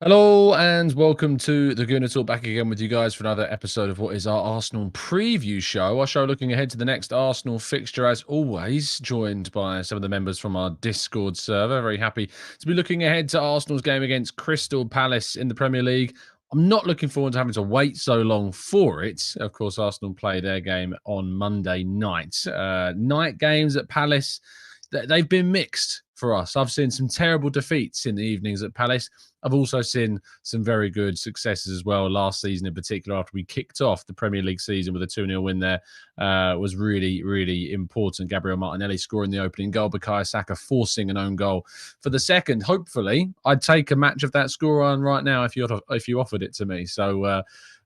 Hello and welcome to the Gooner Talk, back again with you guys for another episode of what is our Arsenal preview show. Our show looking ahead to the next Arsenal fixture, as always, joined by some of the members from our Discord server. Very happy to be looking ahead to Arsenal's game against Crystal Palace in the Premier League. I'm not looking forward to having to wait so long for it. Of course, Arsenal play their game on Monday night. Night games at Palace, they've been mixed for us. I've seen some terrible defeats in the evenings at Palace. I've also seen some very good successes as well last season, in particular, after we kicked off the Premier League season with a 2-0 win there. Was really, really important. Gabriel Martinelli scoring the opening goal, Bukayo Saka forcing an own goal for the second. Hopefully, I'd take a match of that scoreline right now if you offered it to me. So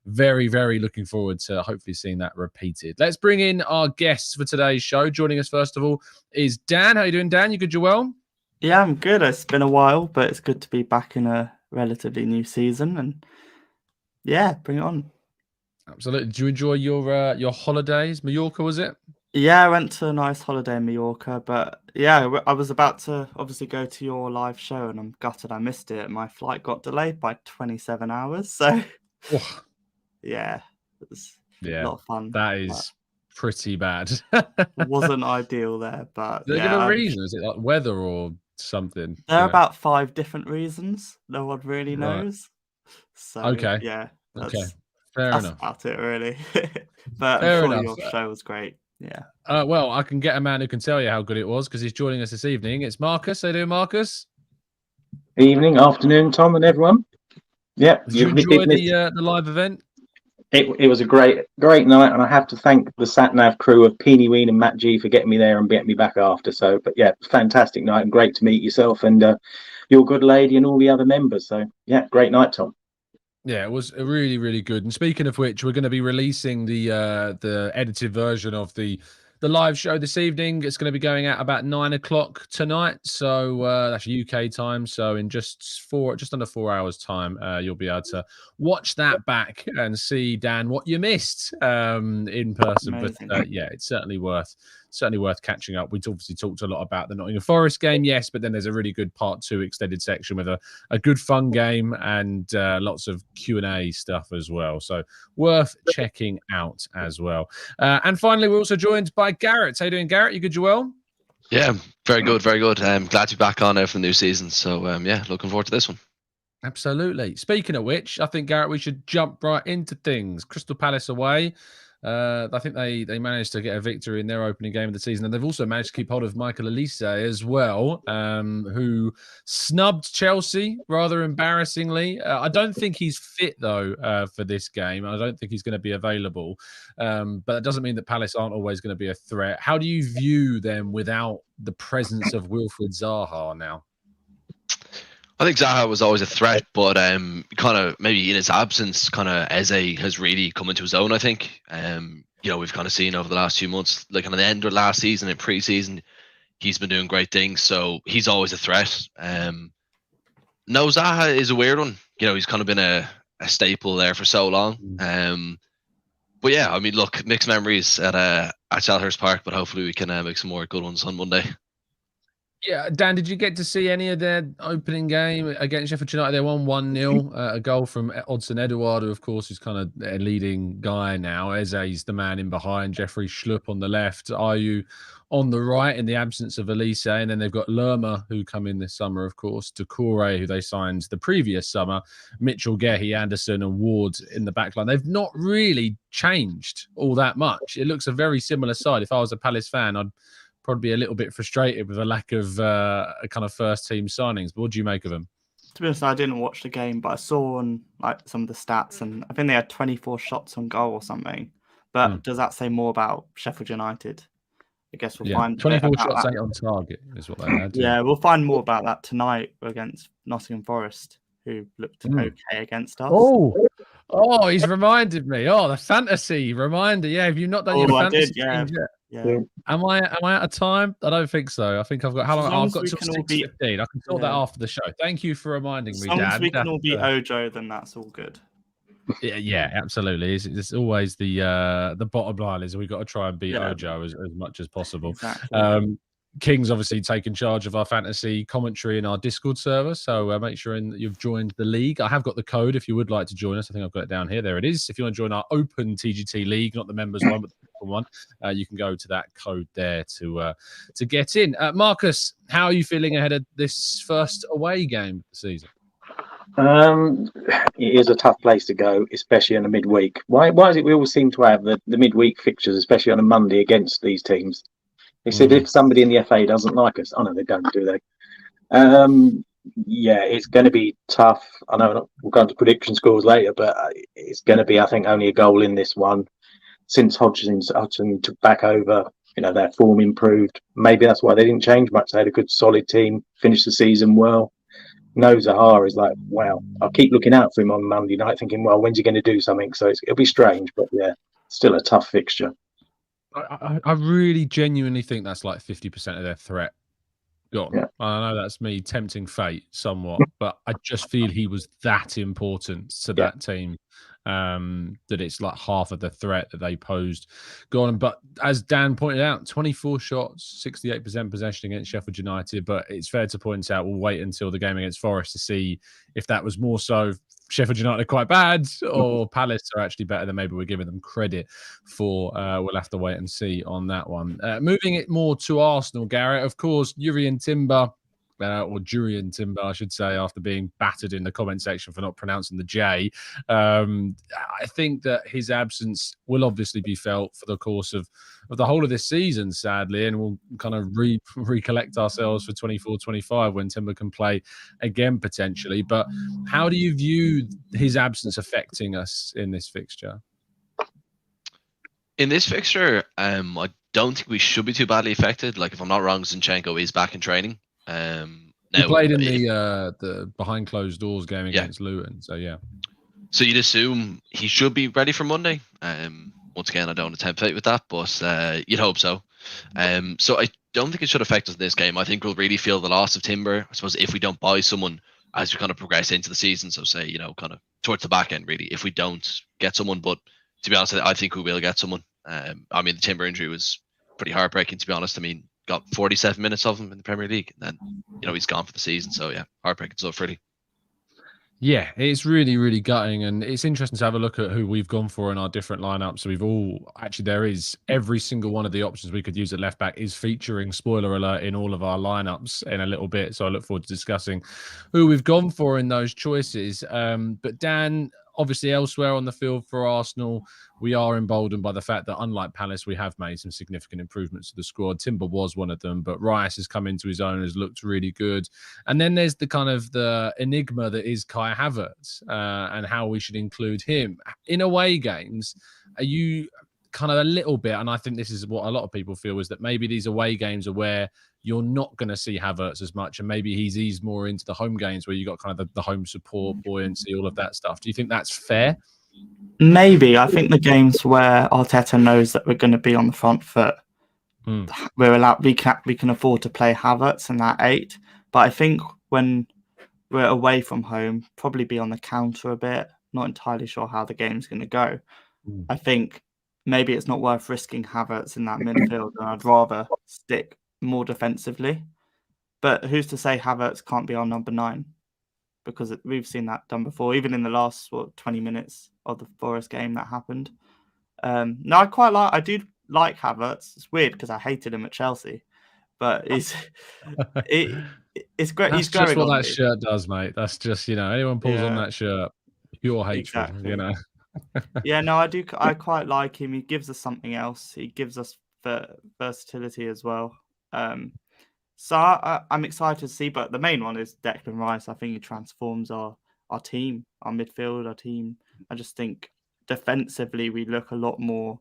very, very looking forward to hopefully seeing that repeated. Let's bring in our guests for today's show. Joining us, first of all, is Dan. How you doing, Dan? You good? You well? Yeah, I'm good. It's been a while, but it's good to be back in a relatively new season. And yeah, bring it on. Absolutely. Did you enjoy your holidays? Mallorca, was it? Yeah, I went to a nice holiday in Mallorca, but yeah, I was about to obviously go to your live show, and I'm gutted I missed it. My flight got delayed by 27 hours, so Oh, yeah, it was a yeah, lot of fun. that is pretty bad. It wasn't ideal there, but Did they give a yeah, reason? Is it like weather or something? there are about 5 different reasons. No one really Right. knows. So Okay. yeah, Okay. that's Fair that's enough. about it really. But I'm Fair sure enough. your show was great. Yeah. Well, I can get a man who can tell you how good it was because he's joining us this evening. It's Marcus. How you doing, Marcus? Evening, afternoon, Tom, and everyone. Yeah, Did you did enjoy miss the live event? it. Was a great night, and I have to thank the sat nav crew of Peony Ween and Matt G for getting me there and getting me back after. So, but yeah, fantastic night and great to meet yourself and your good lady and all the other members. So yeah, great night, Tom. Yeah, it was really, really good. And speaking of which, we're going to be releasing the edited version of the live show this evening. It's going to be going out about 9 o'clock tonight. So that's UK time. So in just under 4 hours time, you'll be able to watch that back and see, Dan, what you missed in person. Amazing. But yeah, it's certainly worth catching up. We've obviously talked a lot about the Nottingham Forest game, yes, but then there's a really good part 2 extended section with a good fun game and lots of Q&A stuff as well. So worth checking out as well. And finally, we're also joined by Garrett. How you doing, Garrett? You good, Joel? Yeah, very good, very good. Glad to be back on now for the new season. So yeah, looking forward to this one. Absolutely. Speaking of which, I think, Garrett, we should jump right into things. Crystal Palace away. I think they managed to get a victory in their opening game of the season, and they've also managed to keep hold of Michael Olise as well, who snubbed Chelsea rather embarrassingly. I don't think he's fit though for this game. I don't think he's going to be available, but that doesn't mean that Palace aren't always going to be a threat. How do you view them without the presence of Wilfried Zaha now? I think Zaha was always a threat, but kind of maybe in his absence, kind of Eze has really come into his own. I think we've kind of seen over the last few months, like on the end of last season and pre-season, he's been doing great things. So he's always a threat. No, Zaha is a weird one. He's kind of been a staple there for so long. But yeah, I mean, look, mixed memories at Selhurst Park, but hopefully we can make some more good ones on Monday. Yeah, Dan, did you get to see any of their opening game against Sheffield United? They won 1-0, a goal from Odsonne Edouard, who, of course, is kind of their leading guy now. Eze's the man in behind, Jeffrey Schlupp on the left, Ayew on the right in the absence of Olise. And then they've got Lerma, who come in this summer, of course, Doucouré, who they signed the previous summer, Mitchell, Gehi, Anderson and Ward in the back line. They've not really changed all that much. It looks a very similar side. If I was a Palace fan, I'd probably be a little bit frustrated with a lack of kind of first team signings. But what do you make of them? To be honest, I didn't watch the game, but I saw on like some of the stats, and I think they had 24 shots on goal or something. But does that say more about Sheffield United? I guess we'll find 24 shots, 8 on target is what they had. Yeah, we'll find more about that tonight against Nottingham Forest, who looked okay against us. Oh, he's reminded me. Oh, the fantasy reminder. Yeah, have you not done your fantasy yet? Yeah. Am I out of time? I don't think so. I think I've got how long? I've got till 6:15. I can sort that after the show. Thank you for reminding me, Dan. As long as we can all beat Ojo, then that's all good. Yeah, absolutely. It's always the bottom line is we've got to try and beat Ojo as much as possible. Exactly. King's obviously taken charge of our fantasy commentary in our Discord server, so make sure that you've joined the league. I have got the code if you would like to join us. I think I've got it down here. There it is. If you want to join our open TGT league, not the members one, but the open one, you can go to that code there to get in. Marcus, how are you feeling ahead of this first away game of the season? It is a tough place to go, especially on a midweek. Why is it we always seem to have the midweek fixtures, especially on a Monday, against these teams? They said if somebody in the FA doesn't like us, oh no, they don't, do they? Yeah, it's going to be tough. I know we'll go into prediction scores later, but it's going to be, I think, only a goal in this one. Since Hodgson took back over, their form improved. Maybe that's why they didn't change much. They had a good, solid team, finished the season well. No, Zaha is like, wow. I'll keep looking out for him on Monday night, thinking, well, when's he going to do something? So it'll be strange, but yeah, still a tough fixture. I really genuinely think that's like 50% of their threat gone. Yeah. I know that's me tempting fate somewhat, but I just feel he was that important to that team that it's like half of the threat that they posed gone. But as Dan pointed out, 24 shots, 68% possession against Sheffield United. But it's fair to point out we'll wait until the game against Forest to see if that was more so Sheffield United are quite bad or Palace are actually better than maybe we're giving them credit for. We'll have to wait and see on that one. Moving it more to Arsenal, Garrett, of course, Jurrien Timber, or Jurrien Timber, I should say, after being battered in the comment section for not pronouncing the J. I think that his absence will obviously be felt for the course of the whole of this season, sadly, and we'll kind of recollect ourselves for 24-25 when Timber can play again, potentially. But how do you view his absence affecting us in this fixture? In this fixture, I don't think we should be too badly affected. Like, if I'm not wrong, Zinchenko is back in training. He played in the behind closed doors game against Luton, so yeah. So you'd assume he should be ready for Monday. Once again, I don't want to tempt fate with that, but you'd hope so. So I don't think it should affect us in this game. I think we'll really feel the loss of Timber, I suppose, if we don't buy someone as we kind of progress into the season. So say, kind of towards the back end, really, if we don't get someone. But to be honest, I think we will get someone. I mean, the Timber injury was pretty heartbreaking, to be honest. I mean, got 47 minutes of him in the Premier League, and then he's gone for the season. So yeah, heartbreaking stuff, really. Yeah, it's really, really gutting, and it's interesting to have a look at who we've gone for in our different lineups. So we've all there is every single one of the options we could use at left back is featuring, spoiler alert, in all of our lineups in a little bit. So I look forward to discussing who we've gone for in those choices. But Dan, obviously elsewhere on the field for Arsenal, we are emboldened by the fact that, unlike Palace, we have made some significant improvements to the squad. Timber was one of them, but Rice has come into his own, has looked really good. And then there's the kind of the enigma that is Kai Havertz and how we should include him. In away games, are you kind of a little bit, and I think this is what a lot of people feel, is that maybe these away games are where you're not going to see Havertz as much, and maybe he's eased more into the home games where you got kind of the home support, buoyancy, all of that stuff. Do you think that's fair? Maybe. I think the games where Arteta knows that we're going to be on the front foot, we're allowed. We can afford to play Havertz in that 8. But I think when we're away from home, probably be on the counter a bit. Not entirely sure how the game's going to go. I think maybe it's not worth risking Havertz in that midfield, and I'd rather stick more defensively. But who's to say Havertz can't be our number 9? Because we've seen that done before, even in the last 20 minutes of the Forest game that happened. No, I do like Havertz. It's weird because I hated him at Chelsea, but it's great. That's He's just going what on that shirt does, mate. That's just, anyone pulls on that shirt, pure hatred, exactly. Yeah, no, I do. I quite like him. He gives us something else. He gives us versatility as well. So I'm excited to see, but the main one is Declan Rice. I think he transforms our team, our midfield, our team. I just think defensively we look a lot more.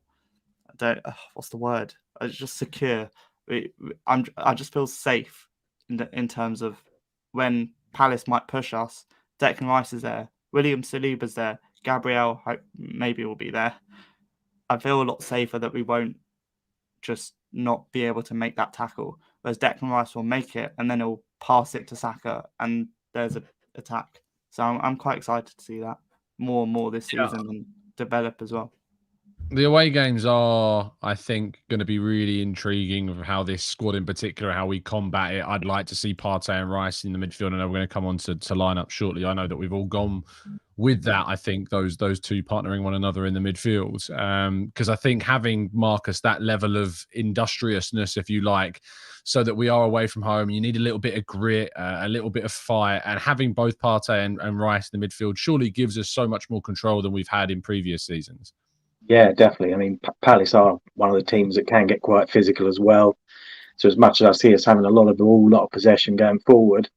What's the word? Just secure. I just feel safe in terms of when Palace might push us. Declan Rice is there. William Saliba's there. Gabriel maybe will be there. I feel a lot safer that we won't just not be able to make that tackle. Whereas Declan Rice will make it and then he'll pass it to Saka and there's an attack. So I'm quite excited to see that more and more this season and develop as well. The away games are, I think, going to be really intriguing of how this squad in particular, how we combat it. I'd like to see Partey and Rice in the midfield, and we're going to come on to line up shortly. I know that we've all gone with that. I think those two partnering one another in the midfield, because I think having Marcus that level of industriousness, if you like, so that we are away from home, you need a little bit of grit, a little bit of fire, and having both Partey and Rice in the midfield surely gives us so much more control than we've had in previous seasons. Yeah, definitely. I mean, Palace are one of the teams that can get quite physical as well. So as much as I see us having a lot of possession going forward,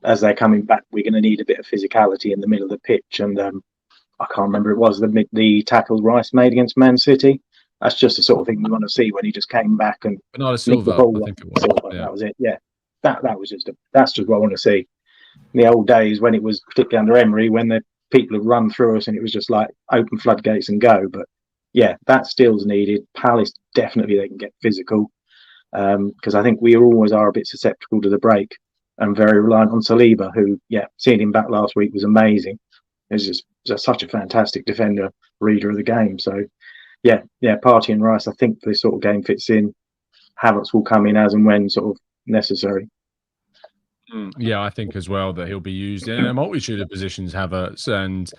as they're coming back, we're going to need a bit of physicality in the middle of the pitch. And I can't remember, it was the tackle Rice made against Man City. That's just the sort of thing we want to see when he just came back and Bernardo Silva, I think it was. Yeah. That was it. Yeah, that's just what I want to see. In the old days when it was particularly under Emery, when the people had run through us and it was just like open floodgates and go. But yeah, that still's needed. Palace, definitely they can get physical, because I think we always are a bit susceptible to the break and very reliant on Saliba, who, seeing him back last week was amazing. He's just such a fantastic defender, reader of the game. So yeah, Partey and Rice, I think this sort of game fits in. Havertz will come in as and when sort of necessary. Yeah, I think as well that he'll be used in a multitude of positions, Havertz, and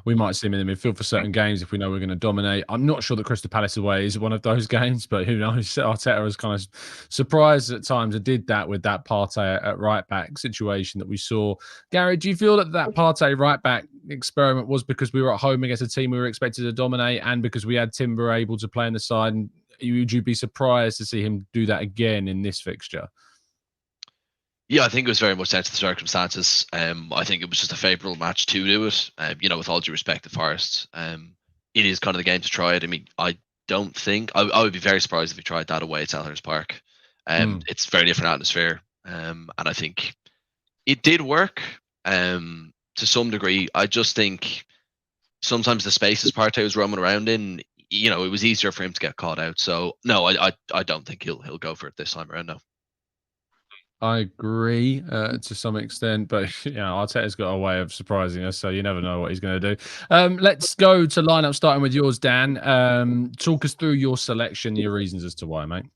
we might see him in the midfield for certain games if we know we're going to dominate. I'm not sure that Crystal Palace away is one of those games, but who knows? Arteta was kind of surprised at times and did that with that Partey at right back situation that we saw. Gary, do you feel that Partey right back experiment was because we were at home against a team we were expected to dominate and because we had Timber able to play on the side? And would you be surprised to see him do that again in this fixture? Yeah, I think it was very much down to the circumstances. I think it was just a favourable match to do it. With all due respect to Forest, it is kind of the game to try it. I mean, I don't think I would be very surprised if we tried that away at Selhurst Park. It's a very different atmosphere, and I think it did work to some degree. I just think sometimes the spaces Partey was roaming around in, it was easier for him to get caught out. So no, I don't think he'll go for it this time around. No. I agree to some extent, but Arteta's got a way of surprising us, so you never know what he's going to do. Let's go to lineup, starting with yours, Dan. Talk us through your selection, your reasons as to why, mate.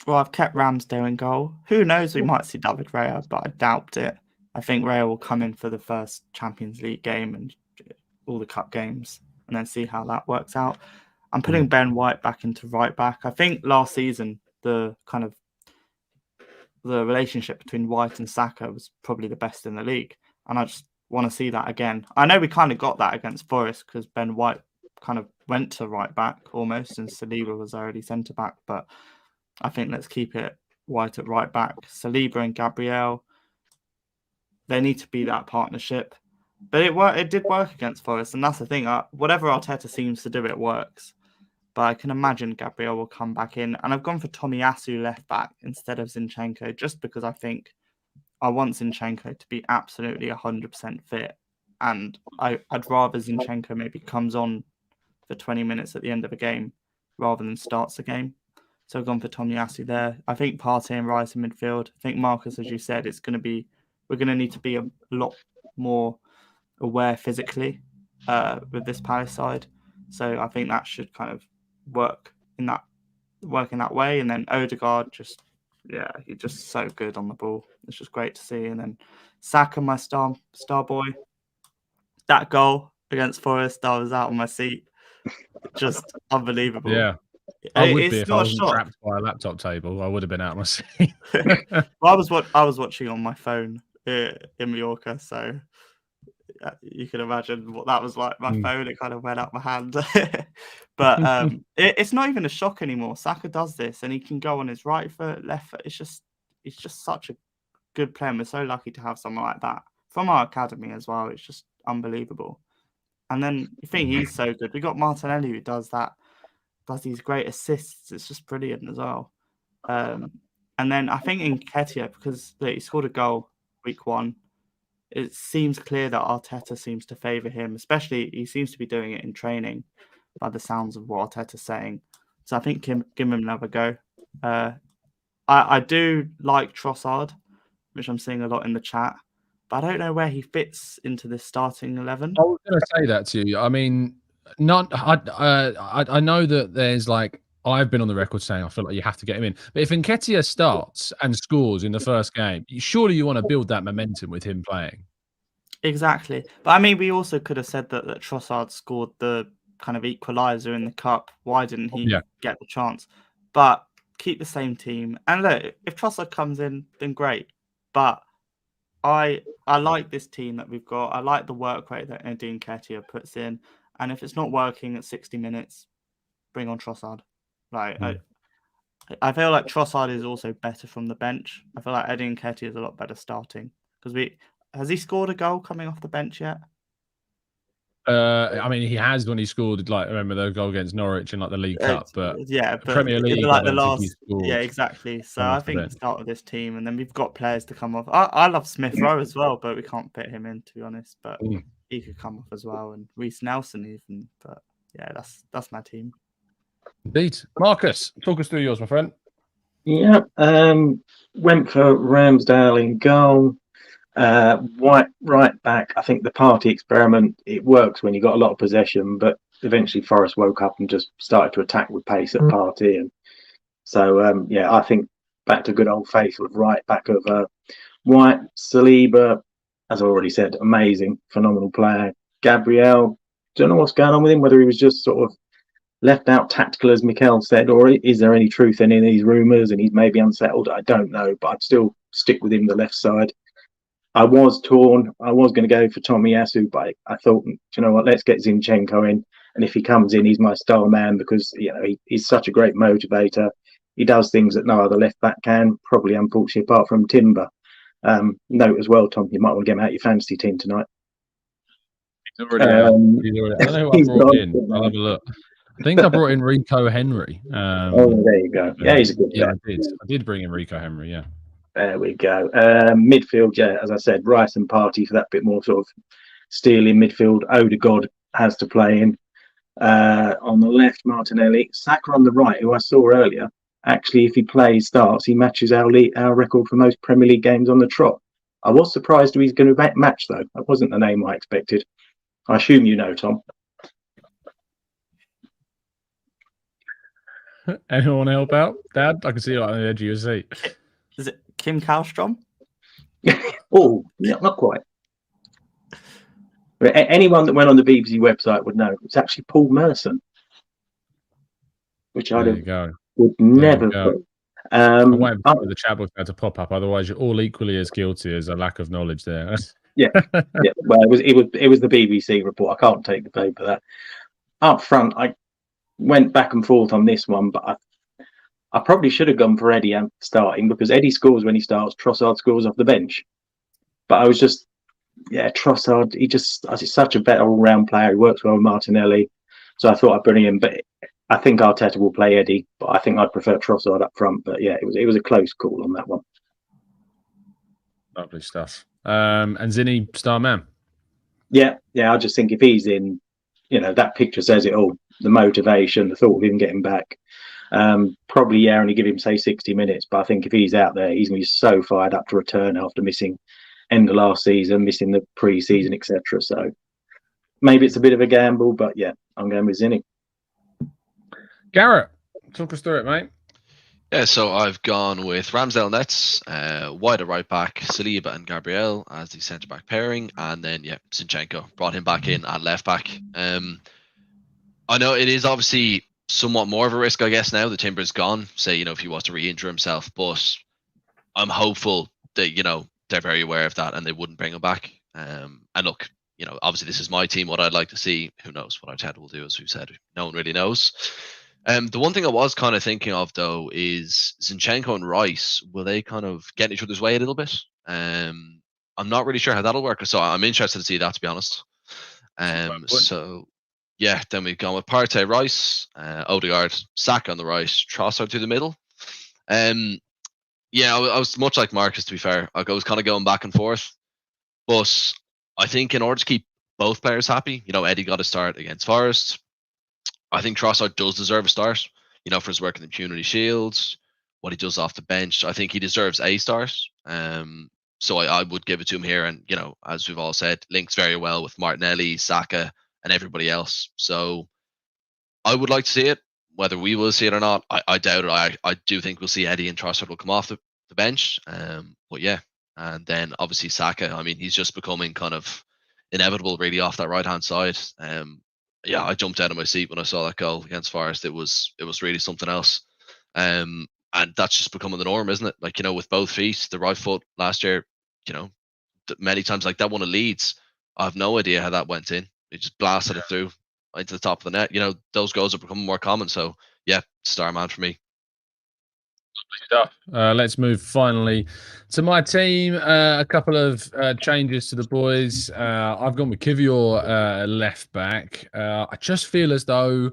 Well, I've kept Ramsdale in goal. Who knows? We might see David Raya, but I doubt it. I think Raya will come in for the first Champions League game and all the cup games, and then see how that works out. I'm putting Ben White back into right back. I think last season the relationship between White and Saka was probably the best in the league, and I just want to see that again. I know we kind of got that against Forest because Ben White kind of went to right back almost, and Saliba was already centre back. But I think let's keep it White at right back. Saliba and Gabriel, they need to be that partnership. But it did work against Forest, and that's the thing. Whatever Arteta seems to do, it works. But I can imagine Gabriel will come back in. And I've gone for Tomiyasu left back instead of Zinchenko, just because I think I want Zinchenko to be absolutely 100% fit. And I'd rather Zinchenko maybe comes on for 20 minutes at the end of a game rather than starts the game. So I've gone for Tomiyasu there. I think Partey and Rice in midfield. I think Marcus, as you said, we're going to need to be a lot more aware physically with this Palace side. So I think that should kind of work in that way. And then Odegaard, he's just so good on the ball. It's just great to see. And then Saka, my star boy. That goal against Forest, I was out on my seat. Just unbelievable. Yeah. I would be if I wasn't trapped by a laptop table. I would have been out on my seat. Well, I was watching on my phone in Mallorca, so you can imagine what that was like. My phone, it kind of went out my hand. But it's not even a shock anymore. Saka does this, and he can go on his right foot, left foot. He's just such a good player. And we're so lucky to have someone like that from our academy as well. It's just unbelievable. And then you think he's so good. We got Martinelli who does these great assists. It's just brilliant as well. And then I think Nketiah, because he scored a goal week 1, it seems clear that Arteta seems to favour him, especially he seems to be doing it in training by the sounds of what Arteta's saying. So I think give him another go. I do like Trossard, which I'm seeing a lot in the chat, but I don't know where he fits into this starting 11. I was going to say that to you. I mean, not. I know that there's like I've been on the record saying I feel like you have to get him in. But if Nketiah starts and scores in the first game, surely you want to build that momentum with him playing. Exactly. But I mean, we also could have said that Trossard scored the kind of equaliser in the cup. Why didn't he get the chance? But keep the same team. And look, if Trossard comes in, then great. But I like this team that we've got. I like the work rate that Eddie Nketiah puts in. And if it's not working at 60 minutes, bring on Trossard. Like I feel like Trossard is also better from the bench. I feel like Eddie Nketiah is a lot better starting because has he scored a goal coming off the bench yet? I mean, he has when he scored. Like, remember the goal against Norwich in like the League Cup, but but Premier League, like I the don't think he last, scored. exactly. So come I off the think the bench. start of this team, and then we've got players to come off. I love Smith Rowe as well, but we can't fit him in, to be honest. But he could come off as well, and Reece Nelson even. But yeah, that's my team. Indeed, Marcus, talk us through yours, my friend. Yeah, went for Ramsdale in goal. White right back. I think the party experiment, it works when you got a lot of possession, but eventually Forest woke up and just started to attack with pace at party. And so, yeah, I think back to good old faithful of right back of White. Saliba, as I already said, amazing, phenomenal player. Gabriel, don't know what's going on with him, whether he was just sort of left out tactical, as Mikel said, or is there any truth in any of these rumours and he's maybe unsettled? I don't know, but I'd still stick with him the left side. I was torn. I was going to go for Tomiyasu, but I thought, you know what, let's get Zinchenko in. And if he comes in, he's my star man because, you know, he's such a great motivator. He does things that no other left back can, probably, unfortunately, apart from Timber. Note as well, Tom, you might want to get him out of your fantasy team tonight. He's already out. I don't know who I brought in. I'll have a look. I think I brought in Rico Henry. Oh, there you go. Yeah, he's a good player. I did bring in Rico Henry, yeah. There we go. Midfield, yeah, as I said, Rice and Partey for that bit more sort of steely midfield. Odegaard has to play in. On the left, Martinelli. Saka on the right, who I saw earlier. Actually, if he starts, he matches our record for most Premier League games on the trot. I was surprised he's going to match, though. That wasn't the name I expected. I assume you know, Tom. Anyone help out, Dad? I can see you on the edge of your seat. Is it Kim Kallstrom? Oh, yeah, not quite. But anyone that went on the BBC website would know it's actually Paul Merson, which would never put. I'm waiting for the chat box to pop up. Otherwise, you're all equally as guilty as a lack of knowledge there. yeah. Well, it was the BBC report. I can't take the blame for that. Up front, I went back and forth on this one, but I probably should have gone for Eddie starting because Eddie scores when he starts. Trossard scores off the bench. But I was just, Trossard, he's such a better all-round player. He works well with Martinelli. So I thought I'd bring him. But I think Arteta will play Eddie. But I think I'd prefer Trossard up front. But yeah, it was a close call on that one. Lovely stuff. And Zinni, star man. Yeah. I just think if he's in, that picture says it all. The motivation, the thought of him getting back. Probably only give him say 60 minutes, but I think if he's out there, he's going to be so fired up to return after missing end of last season, missing the pre-season, etc. So maybe it's a bit of a gamble, but yeah, I'm going with Zinni. Garrett, talk us through it, mate. Yeah, so I've gone with Ramsdale nets, White at right back, Saliba and Gabriel as the centre back pairing, and then Zinchenko brought him back in at left back. I know it is obviously somewhat more of a risk, I guess, now the Timber's gone, say, if he was to re-injure himself, but I'm hopeful that, they're very aware of that and they wouldn't bring him back. And look, obviously this is my team, what I'd like to see. Who knows what Arteta will do, as we've said, no one really knows. The one thing I was kind of thinking of, though, is Zinchenko and Rice, will they kind of get in each other's way a little bit? I'm not really sure how that'll work, so I'm interested to see that, to be honest. So yeah, then we've gone with Partey, Rice, Odegaard, Saka on the right, Trossard through the middle. Yeah, I was much like Marcus, to be fair. I was kind of going back and forth. But I think in order to keep both players happy, Eddie got a start against Forest. I think Trossard does deserve a start, for his work in the Community Shields, what he does off the bench. I think he deserves a start. So I would give it to him here. And, as we've all said, links very well with Martinelli, Saka, and everybody else. So I would like to see it. Whether we will see it or not, I doubt it. I do think we'll see Eddie and Trossard will come off the bench. But yeah, and then obviously Saka. I mean, he's just becoming kind of inevitable, really, off that right hand side. Yeah, I jumped out of my seat when I saw that goal against Forest. It was really something else. And that's just becoming the norm, isn't it? Like, with both feet, the right foot last year, many times like that one of Leeds, I have no idea how that went in. He just blasted it through into the top of the net. Those goals are becoming more common. So yeah, star man for me. Stuff. Let's move finally to my team. A couple of changes to the boys. I've gone with Kivior left back. I just feel as though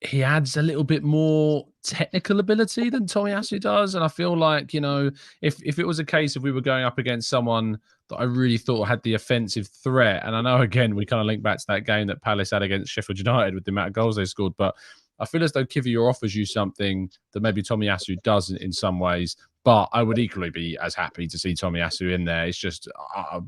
he adds a little bit more technical ability than Tomiyasu does. And I feel like, if it was a case of we were going up against someone that I really thought had the offensive threat, and I know, again, we kind of link back to that game that Palace had against Sheffield United with the amount of goals they scored, but I feel as though Kivior offers you something that maybe Tomiyasu doesn't in some ways, but I would equally be as happy to see Tomiyasu in there. It's just, I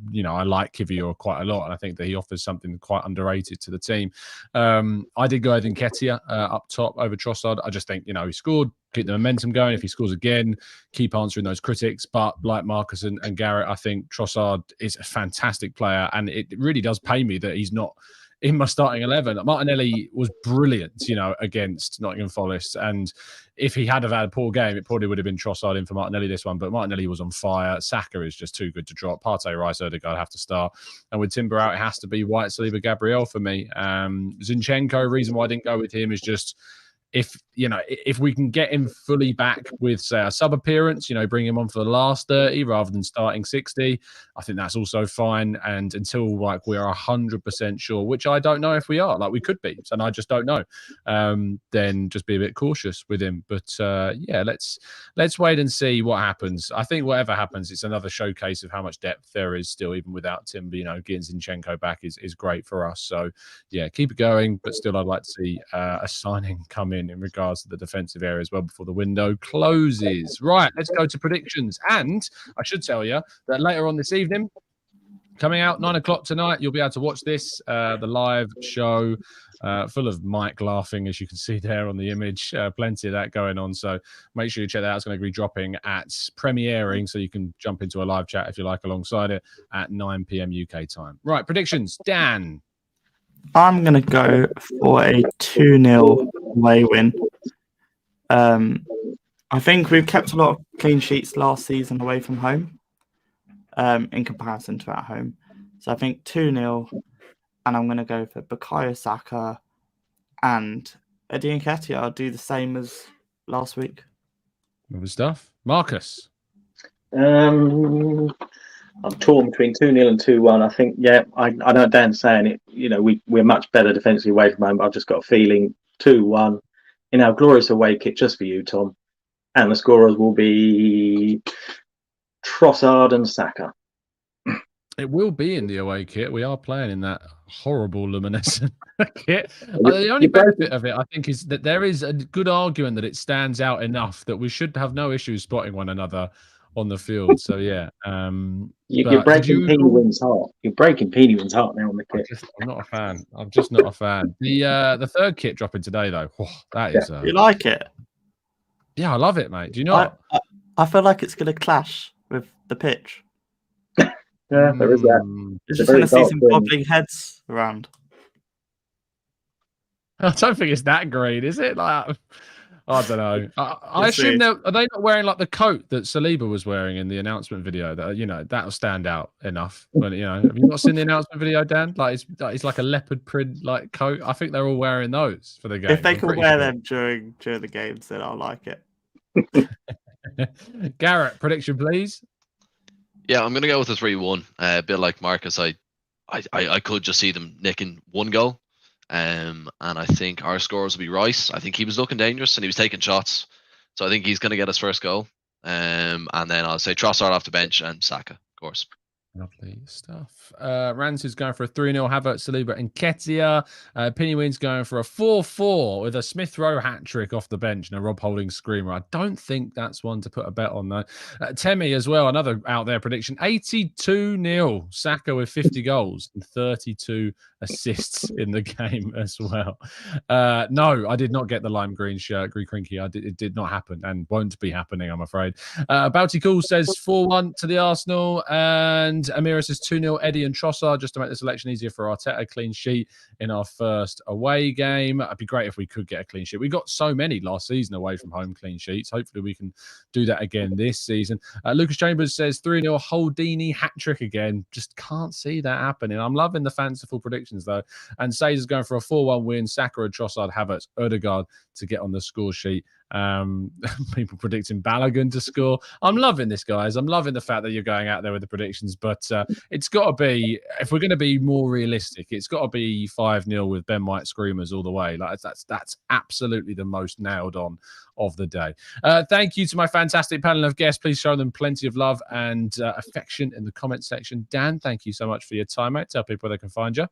like Kivior quite a lot, and I think that he offers something quite underrated to the team. I did go Edin Nketiah up top over Trossard. I just think, he scored, keep the momentum going. If he scores again, keep answering those critics. But like Marcus and Garrett, I think Trossard is a fantastic player, and it really does pain me that he's not in my starting 11. Martinelli was brilliant, against Nottingham Forest. And if he had have had a poor game, it probably would have been Trossard in for Martinelli this one. But Martinelli was on fire. Saka is just too good to drop. Partey, Rice, Odegaard have to start. And with Timber out, it has to be White, Saliba, Gabriel for me. Zinchenko, reason why I didn't go with him is just, if we can get him fully back with, say, a sub appearance, bring him on for the last 30 rather than starting 60, I think that's also fine. And until we are 100% sure, which I don't know if we are, we could be, and I just don't know, then just be a bit cautious with him. But yeah, let's wait and see what happens. I think whatever happens, it's another showcase of how much depth there is still, even without Timber. Getting Zinchenko back is great for us. So yeah, keep it going. But still, I'd like to see a signing come in regards to the defensive area as well before the window closes. Right, let's go to predictions. And I should tell you that later on this evening, coming out 9 o'clock tonight, you'll be able to watch this, the live show, full of Mike laughing, as you can see there on the image. Plenty of that going on. So make sure you check that out. It's going to be dropping at premiering, so you can jump into a live chat if you like alongside it at 9 p.m. UK time. Right, predictions. Dan. I'm going to go for a 2-0 away win. I think we've kept a lot of clean sheets last season away from home, in comparison to at home. So I think 2-0, and I'm going to go for Bukayo Saka and Edin Nketiah. I'll do the same as last week. Good stuff. Marcus. I'm torn between 2-0 and 2-1. I think, I know Dan's saying it, we're much better defensively away from home, but I've just got a feeling 2-1 in our glorious away kit just for you, Tom. And the scorers will be Trossard and Saka. It will be in the away kit. We are playing in that horrible luminescent kit. The only benefit of it, I think, is that there is a good argument that it stands out enough that we should have no issues spotting one another on the field. So yeah, you're breaking Penguin's heart. You're breaking Penguin's heart now on the kit. I'm not a fan. I'm just not a fan. The third kit dropping today though. That is. You like it? Yeah, I love it, mate. Do you not? I feel like it's going to clash with the pitch. Yeah, there is that. You're just going to see some bobbling heads around. I don't think it's that great, is it? I don't know. I assume are they not wearing the coat that Saliba was wearing in the announcement video? That that'll stand out enough. But have you not seen the announcement video, Dan? It's like a leopard print coat. I think they're all wearing those for the game. If they can wear them during the games, then I'll like it. Garrett, prediction, please. Yeah, I'm gonna go with a 3-1. A bit like Marcus, I could just see them nicking one goal. And I think our scorers will be Rice. I think he was looking dangerous and he was taking shots. So I think he's going to get his first goal. And then I'll say Trossard off the bench and Saka, of course. Lovely stuff. Rans is going for a 3-0. Havertz, Saliba, and Ketia. Pinywin's going for a 4-4 with a Smith Rowe hat trick off the bench and a Rob Holding screamer. I don't think that's one to put a bet on, though. Temi as well, another out there prediction. 82-0. Saka with 50 goals and 32 assists in the game as well. No, I did not get the lime green shirt, Green Crinky. It did not happen and won't be happening, I'm afraid. Bounty Cool says 4-1 to the Arsenal, and Amira says 2-0 Eddie and Trossard, just to make the selection easier for Arteta. Clean sheet in our first away game. It'd be great if we could get a clean sheet. We got so many last season away from home clean sheets. Hopefully we can do that again this season. Lucas Chambers says 3-0 Holdini hat trick again. Just can't see that happening. I'm loving the fanciful predictions though. And Says is going for a 4-1 win. Saka and Trossard, Havertz, Odegaard to get on the score sheet. People predicting Balogun to score. I'm loving this, guys. I'm loving the fact that you're going out there with the predictions, but it's got to be, if we're going to be more realistic, it's got to be 5-0 with Ben White screamers all the way. Like that's absolutely the most nailed on of the day. Thank you to my fantastic panel of guests. Please show them plenty of love and affection in the comment section. Dan, thank you so much for your time, mate. Tell people where they can find you.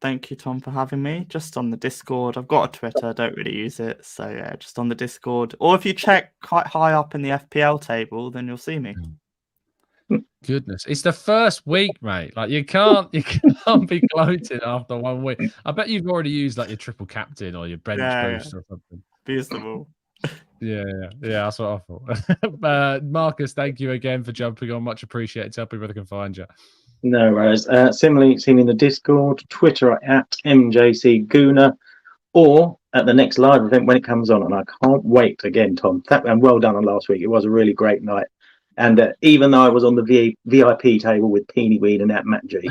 Thank you, Tom, for having me. Just on the Discord. I've got a Twitter, I don't really use it, so yeah, just on the Discord. Or if you check quite high up in the FPL table, then you'll see me. Goodness, it's the first week, mate. Like you can't be gloating after 1 week. I bet you've already used like your triple captain or your bench boost or something. Beautiful. Yeah, that's what I thought. Marcus, thank you again for jumping on. Much appreciated. Tell people where they can find you. No worries. Similarly, seen in the Discord, Twitter at MJC Gooner, or at the next live event when it comes on. And I can't wait again, Tom. And well done on last week. It was a really great night. And even though I was on the VIP table with Peeny Weed and that Matt G.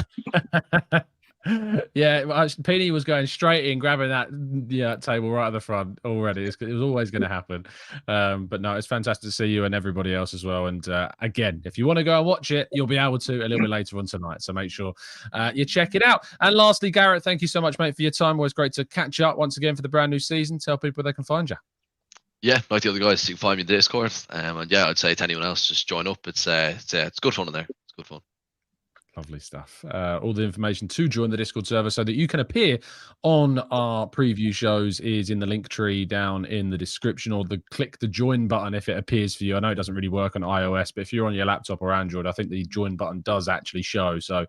Yeah, Peeny was going straight in, grabbing that table right at the front already. It was always going to happen. But no, it's fantastic to see you and everybody else as well. And again, if you want to go and watch it, you'll be able to a little bit later on tonight. So make sure you check it out. And lastly, Garrett, thank you so much, mate, for your time. Always great to catch up once again for the brand new season. Tell people where they can find you. Yeah, like the other guys, you can find me in the Discord. And yeah, I'd say to anyone else, just join up. It's good fun in there. It's good fun. Lovely stuff. All the information to join the Discord server so that you can appear on our preview shows is in the link tree down in the description, or click the join button if it appears for you. I know it doesn't really work on iOS, but if you're on your laptop or Android, I think the join button does actually show. So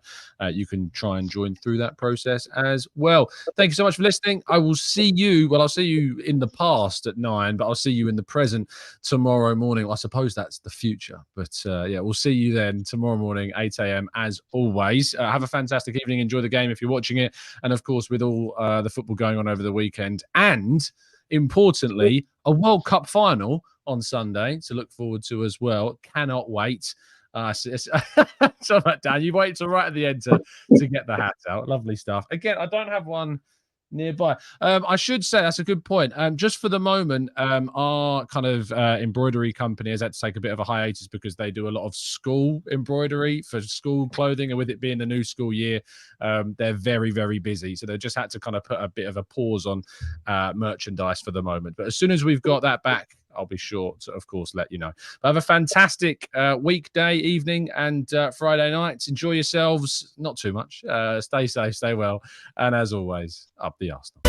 you can try and join through that process as well. Thank you so much for listening. I will see you. Well, I'll see you in the past at 9, but I'll see you in the present tomorrow morning. Well, I suppose that's the future, but yeah, we'll see you then tomorrow morning, 8 a.m. as always. Have a fantastic evening. Enjoy the game if you're watching it. And of course, with all the football going on over the weekend, and importantly, a World Cup final on Sunday to look forward to as well. Cannot wait. So Dan, you wait till right at the end to get the hat out. Lovely stuff. Again, I don't have one nearby. I should say that's a good point. Just for the moment, our kind of embroidery company has had to take a bit of a hiatus because they do a lot of school embroidery for school clothing, and with it being the new school year, they're very, very busy. So they just had to kind of put a bit of a pause on merchandise for the moment. But as soon as we've got that back, I'll be sure to, of course, let you know. But have a fantastic weekday, evening, and Friday nights. Enjoy yourselves. Not too much. Stay safe, stay well. And as always, up the Arsenal.